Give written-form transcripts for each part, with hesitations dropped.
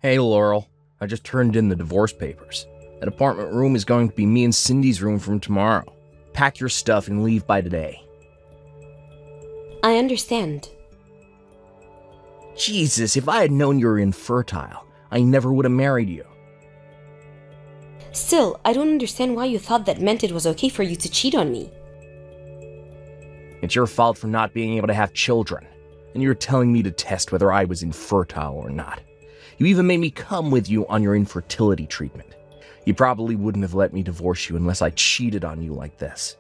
Hey, Laurel. I just turned in the divorce papers. That apartment room is going to be me and Cindy's room from tomorrow. Pack your stuff and leave by today. I understand. Jesus, if I had known you were infertile, I never would have married you. Still, I don't understand why you thought that meant it was okay for you to cheat on me. It's your fault for not being able to have children, and you're telling me to test whether I was infertile or not. You even made me come with you on your infertility treatment. You probably wouldn't have let me divorce you unless I cheated on you like this.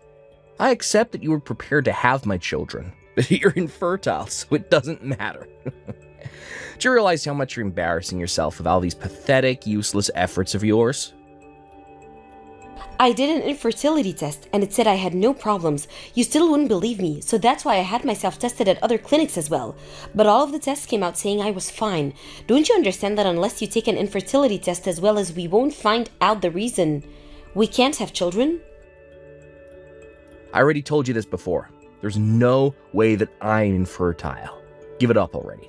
I accept that you were prepared to have my children, but you're infertile, so it doesn't matter. Do you realize how much you're embarrassing yourself with all these pathetic, useless efforts of yours? I did an infertility test and it said I had no problems. You still wouldn't believe me, so that's why I had myself tested at other clinics as well. But all of the tests came out saying I was fine. Don't you understand that unless you take an infertility test as well as we won't find out the reason we can't have children? I already told you this before. There's no way that I'm infertile. Give it up already.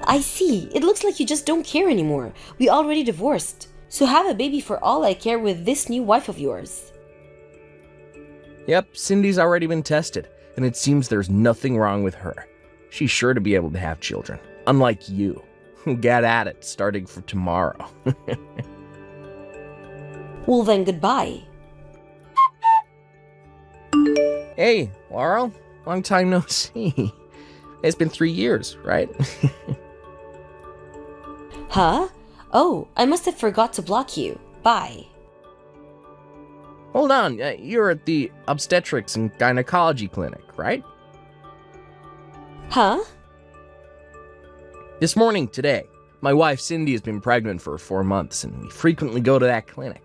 I see. It looks like you just don't care anymore. We already divorced. So have a baby for all I care with this new wife of yours. Yep, Cindy's already been tested, and it seems there's nothing wrong with her. She's sure to be able to have children, unlike you, who get at it starting from tomorrow. Well then, goodbye. Hey, Laurel, long time no see. It's been 3 years, right? Huh? Oh, I must have forgot to block you. Bye. Hold on, you're at the obstetrics and gynecology clinic, right? Huh? This morning, today, my wife Cindy has been pregnant for 4 months, and we frequently go to that clinic.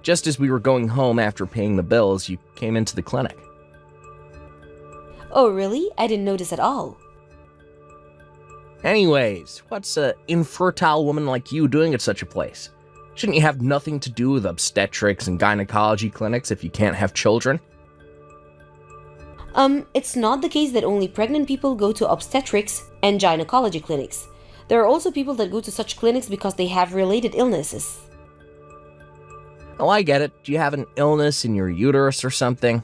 Just as we were going home after paying the bills, you came into the clinic. Oh, really? I didn't notice at all. Anyways, what's an infertile woman like you doing at such a place? Shouldn't you have nothing to do with obstetrics and gynecology clinics if you can't have children? It's not the case that only pregnant people go to obstetrics and gynecology clinics. There are also people that go to such clinics because they have related illnesses. Oh, I get it. Do you have an illness in your uterus or something?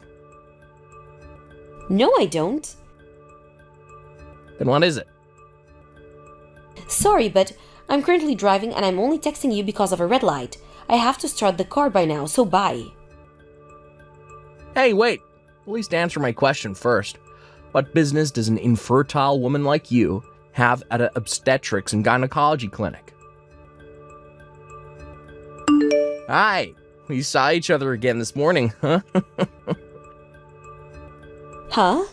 No, I don't. Then what is it? Sorry, but I'm currently driving and I'm only texting you because of a red light. I have to start the car by now, so bye. Hey, wait. At least answer my question first. What business does an infertile woman like you have at an obstetrics and gynecology clinic? Hi. We saw each other again this morning, huh? Huh?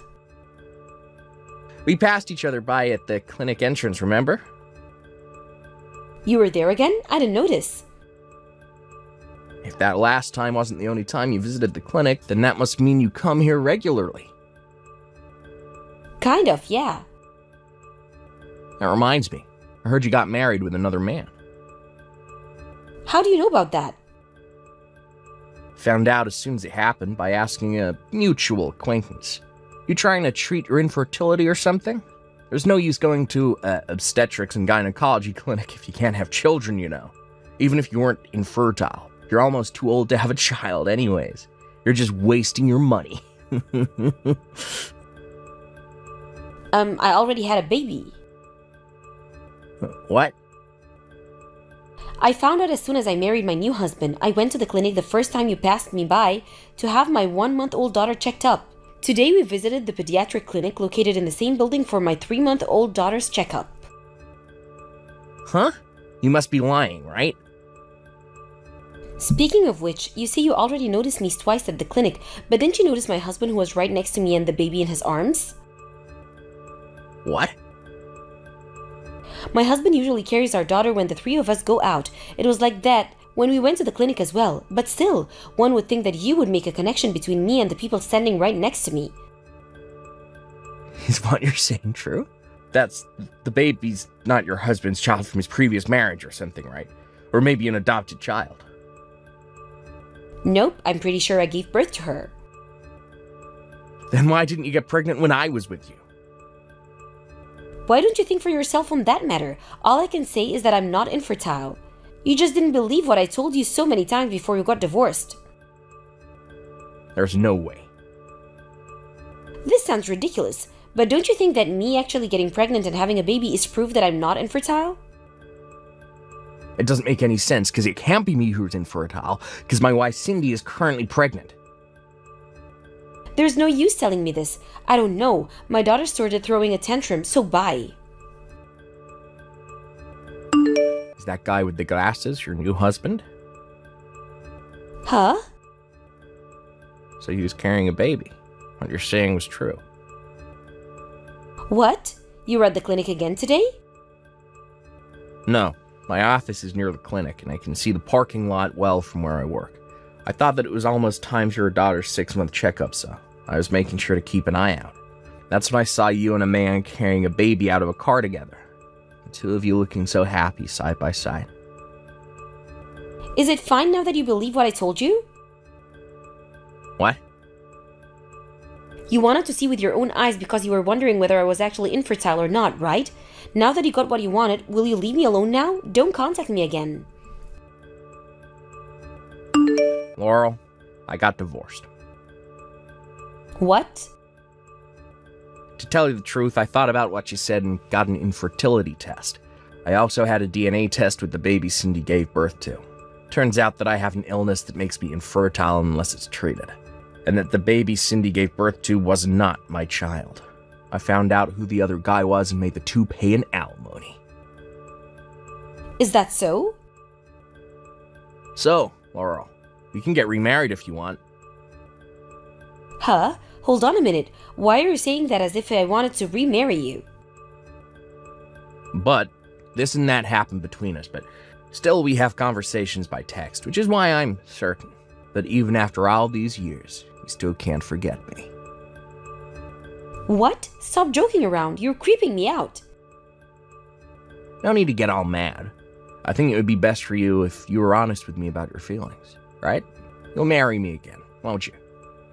We passed each other by at the clinic entrance, remember? You were there again? I didn't notice. If that last time wasn't the only time you visited the clinic, then that must mean you come here regularly. Kind of, yeah. That reminds me. I heard you got married with another man. How do you know about that? Found out as soon as it happened by asking a mutual acquaintance. You trying to treat your infertility or something? There's no use going to obstetrics and gynecology clinic if you can't have children, you know. Even if you weren't infertile. You're almost too old to have a child anyways. You're just wasting your money. I already had a baby. What? I found out as soon as I married my new husband. I went to the clinic the first time you passed me by to have my 1-month-old daughter checked up. Today we visited the pediatric clinic located in the same building for my 3-month-old daughter's checkup. Huh? You must be lying, right? Speaking of which, you say you already noticed me twice at the clinic, but didn't you notice my husband who was right next to me and the baby in his arms? What? My husband usually carries our daughter when the 3 of us go out. It was like that when we went to the clinic as well, but still, one would think that you would make a connection between me and the people standing right next to me. Is what you're saying true? That's the baby's not your husband's child from his previous marriage or something, right? Or maybe an adopted child. Nope, I'm pretty sure I gave birth to her. Then why didn't you get pregnant when I was with you? Why don't you think for yourself on that matter? All I can say is that I'm not infertile. You just didn't believe what I told you so many times before you got divorced. There's no way. This sounds ridiculous, but don't you think that me actually getting pregnant and having a baby is proof that I'm not infertile? It doesn't make any sense, because it can't be me who's infertile, because my wife Cindy is currently pregnant. There's no use telling me this. I don't know. My daughter started throwing a tantrum, so bye. Is that guy with the glasses your new husband? Huh? So he was carrying a baby. What you're saying was true. What? You were at the clinic again today? No, my office is near the clinic, and I can see the parking lot well from where I work. I thought that it was almost time for your daughter's 6-month checkup, so I was making sure to keep an eye out. That's when I saw you and a man carrying a baby out of a car together. The two of you looking so happy side by side. Is it fine now that you believe what I told you? What? You wanted to see with your own eyes because you were wondering whether I was actually infertile or not, right? Now that you got what you wanted, will you leave me alone now? Don't contact me again. Laurel, I got divorced. What? To tell you the truth, I thought about what you said and got an infertility test. I also had a DNA test with the baby Cindy gave birth to. Turns out that I have an illness that makes me infertile unless it's treated, and that the baby Cindy gave birth to was not my child. I found out who the other guy was and made the two pay an alimony. Is that so? So, Laurel, we can get remarried if you want. Huh? Hold on a minute. Why are you saying that as if I wanted to remarry you? But this and that happened between us, but still we have conversations by text, which is why I'm certain that even after all these years, you still can't forget me. What? Stop joking around. You're creeping me out. No need to get all mad. I think it would be best for you if you were honest with me about your feelings, right? You'll marry me again, won't you?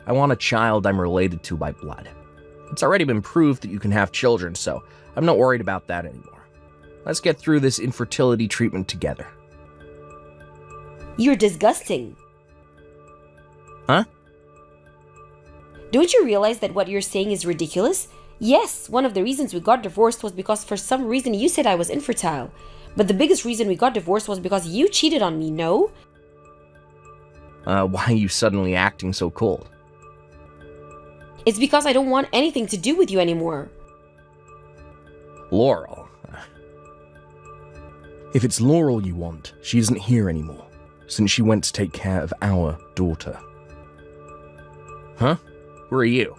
I want a child I'm related to by blood. It's already been proved that you can have children, so I'm not worried about that anymore. Let's get through this infertility treatment together. You're disgusting. Huh? Don't you realize that what you're saying is ridiculous? Yes, one of the reasons we got divorced was because for some reason you said I was infertile. But the biggest reason we got divorced was because you cheated on me, no? Why are you suddenly acting so cold? It's because I don't want anything to do with you anymore. Laurel. If it's Laurel you want, she isn't here anymore, since she went to take care of our daughter. Huh? Who are you?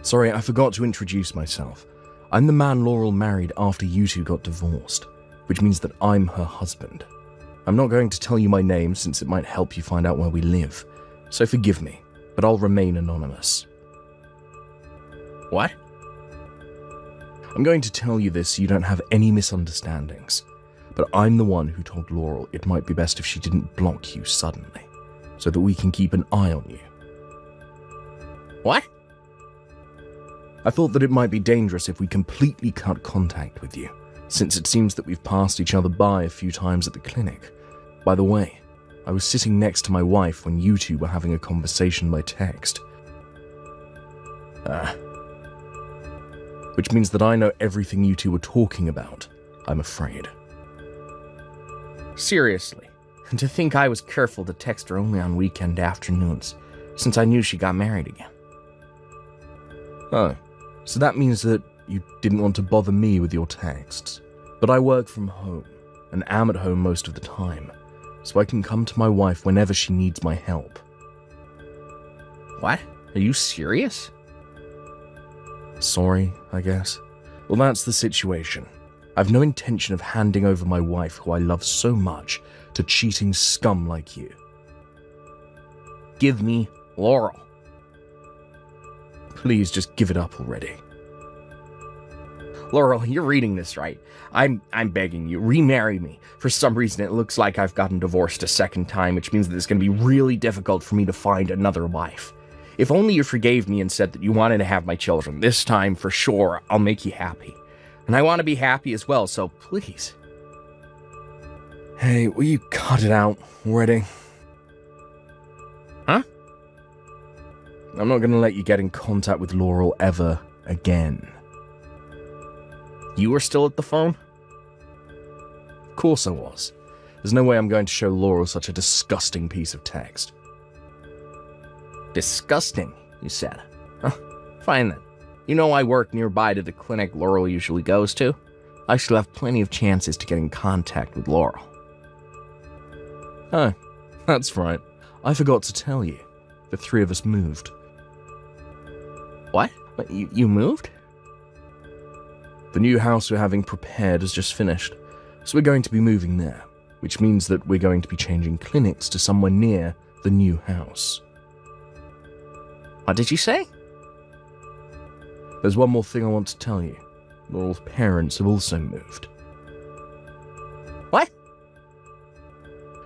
Sorry, I forgot to introduce myself. I'm the man Laurel married after you two got divorced, which means that I'm her husband. I'm not going to tell you my name since it might help you find out where we live, so forgive me, but I'll remain anonymous. What? I'm going to tell you this so you don't have any misunderstandings, but I'm the one who told Laurel it might be best if she didn't block you suddenly, so that we can keep an eye on you. What? I thought that it might be dangerous if we completely cut contact with you, since it seems that we've passed each other by a few times at the clinic. By the way, I was sitting next to my wife when you two were having a conversation by text. Which means that I know everything you two were talking about, I'm afraid. Seriously, and to think I was careful to text her only on weekend afternoons, since I knew she got married again. Oh, so that means that you didn't want to bother me with your texts. But I work from home, and am at home most of the time, so I can come to my wife whenever she needs my help. What? Are you serious? Sorry, I guess. Well, that's the situation. I've no intention of handing over my wife, who I love so much, to cheating scum like you. Give me Laurel. Please just give it up already. Laurel, you're reading this right. I'm begging you, remarry me. For some reason, it looks like I've gotten divorced a second time, which means that it's going to be really difficult for me to find another wife. If only you forgave me and said that you wanted to have my children. This time, for sure, I'll make you happy. And I want to be happy as well, so please. Hey, will you cut it out already? Huh? I'm not gonna let you get in contact with Laurel ever again. You were still at the phone? Of course I was. There's no way I'm going to show Laurel such a disgusting piece of text. Disgusting, you said. Huh, fine then. You know I work nearby to the clinic Laurel usually goes to. I still have plenty of chances to get in contact with Laurel. Oh, that's right. I forgot to tell you. The three of us moved. What? You moved? The new house we're having prepared has just finished, so we're going to be moving there, which means that we're going to be changing clinics to somewhere near the new house. What did you say? There's one more thing I want to tell you. Laurel's parents have also moved. What?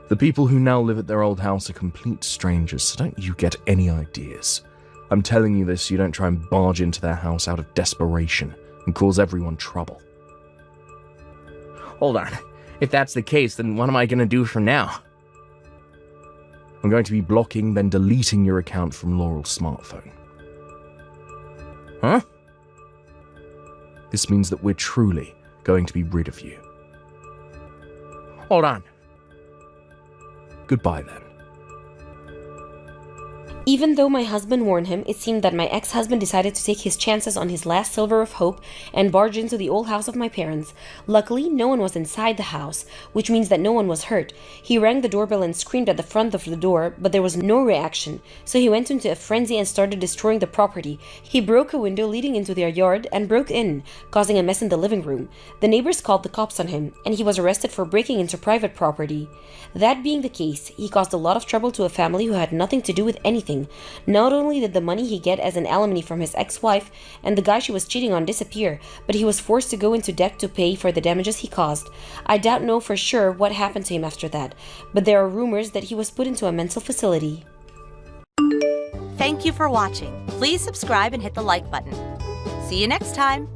The people who now live at their old house are complete strangers, so don't you get any ideas. I'm telling you this so you don't try and barge into their house out of desperation and cause everyone trouble. Hold on. If that's the case, then what am I going to do from now? I'm going to be blocking, then deleting your account from Laurel's smartphone. Huh? This means that we're truly going to be rid of you. Hold on. Goodbye then. Even though my husband warned him, it seemed that my ex-husband decided to take his chances on his last sliver of hope and barge into the old house of my parents. Luckily, no one was inside the house, which means that no one was hurt. He rang the doorbell and screamed at the front of the door, but there was no reaction, so he went into a frenzy and started destroying the property. He broke a window leading into their yard and broke in, causing a mess in the living room. The neighbors called the cops on him, and he was arrested for breaking into private property. That being the case, he caused a lot of trouble to a family who had nothing to do with anything. Not only did the money he get as an alimony from his ex-wife and the guy she was cheating on disappear, but he was forced to go into debt to pay for the damages he caused. I doubt know for sure what happened to him after that, but there are rumors that he was put into a mental facility. Thank you for watching. Please subscribe and hit the like button. See you next time.